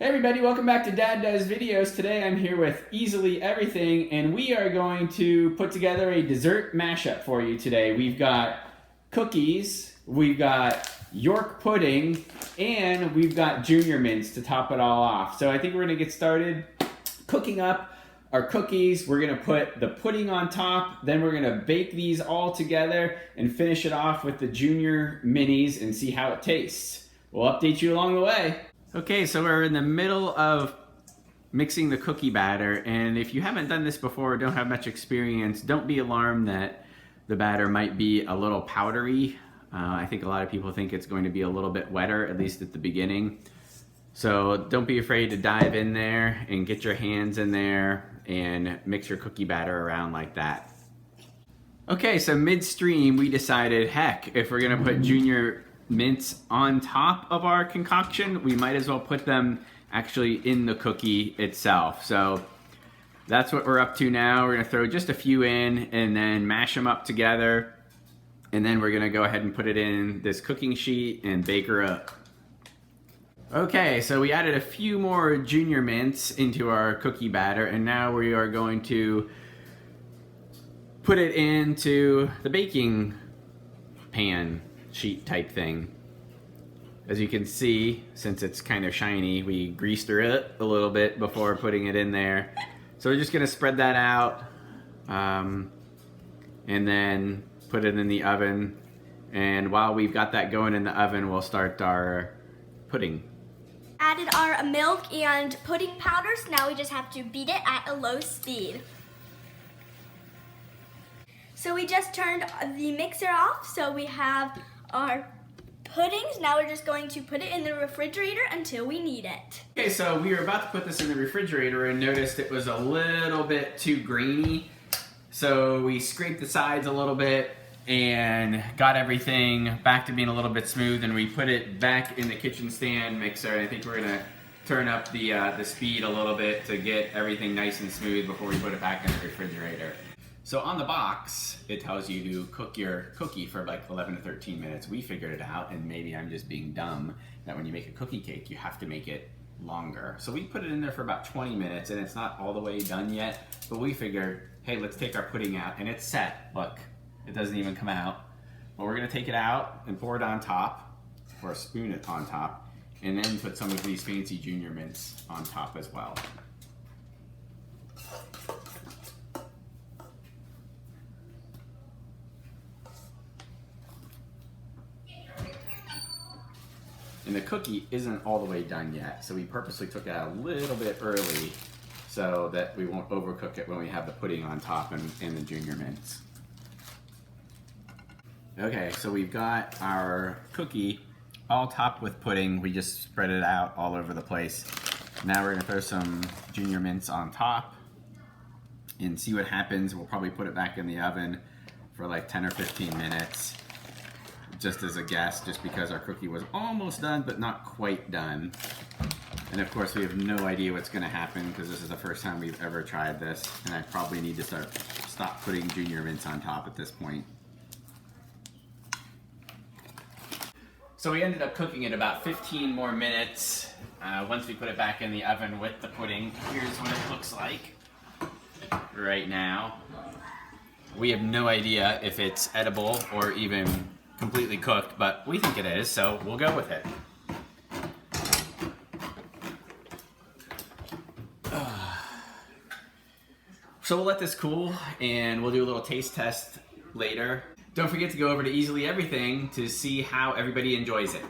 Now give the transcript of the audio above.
Hey everybody, welcome back to Dad Does Videos. Today I'm here with Easily Everything, and we are going to put together a dessert mashup for you today. We've got cookies, we've got York pudding, and we've got Junior Mints to top it all off. So I think we're going to get started cooking up our cookies. We're going to put the pudding on top, then we're going to bake these all together and finish it off with the Junior Minis and see how it tastes. We'll update you along the way. Okay, so we're in the middle of mixing the cookie batter, and if you haven't done this before or don't have much experience, don't be alarmed that the batter might be a little powdery. I think a lot of people think it's going to be a little bit wetter, at least at the beginning. So don't be afraid to dive in there and get your hands in there and mix your cookie batter around like that. Okay, so midstream we decided, heck, if we're gonna put Junior Mints on top of our concoction, we might as well put them actually in the cookie itself. So that's what we're up to now. We're gonna throw just a few in and then mash them up together. And then we're gonna go ahead and put it in this cooking sheet and bake her up. Okay, so we added a few more Junior Mints into our cookie batter, and now we are going to put it into the baking pan sheet type thing. As you can see, since it's kind of shiny, we greased her up a little bit before putting it in there. So we're just gonna spread that out and then put it in the oven. And while we've got that going in the oven, we'll start our pudding. Added our milk and pudding powders. Now we just have to beat it at a low speed. So we just turned the mixer off, so we have our puddings. Now we're just going to put it in the refrigerator until we need it. Okay, so we were about to put this in the refrigerator and noticed it was a little bit too grainy. So we scraped the sides a little bit and got everything back to being a little bit smooth, and we put it back in the kitchen stand mixer. I think we're gonna turn up the speed a little bit to get everything nice and smooth before we put it back in the refrigerator. So on the box, it tells you to cook your cookie for like 11 to 13 minutes. We figured it out, and maybe I'm just being dumb, that when you make a cookie cake, you have to make it longer. So we put it in there for about 20 minutes, and it's not all the way done yet, but we figured, hey, let's take our pudding out, and it's set. Look, it doesn't even come out. But we're gonna take it out and pour it on top, or spoon it on top, and then put some of these fancy Junior Mints on top as well. And the cookie isn't all the way done yet, so we purposely took it out a little bit early so that we won't overcook it when we have the pudding on top and the Junior Mints. Okay, so we've got our cookie all topped with pudding. We just spread it out all over the place. Now we're gonna throw some Junior Mints on top and see what happens. We'll probably put it back in the oven for like 10 or 15 minutes. Just as a guess, just because our cookie was almost done, but not quite done. And of course, we have no idea what's gonna happen because this is the first time we've ever tried this, and I probably need to stop putting Junior Mints on top at this point. So we ended up cooking it about 15 more minutes. Once we put it back in the oven with the pudding, here's what it looks like right now. We have no idea if it's edible or even completely cooked, but we think it is, so we'll go with it. So we'll let this cool, and we'll do a little taste test later. Don't forget to go over to Easily Everything to see how everybody enjoys it.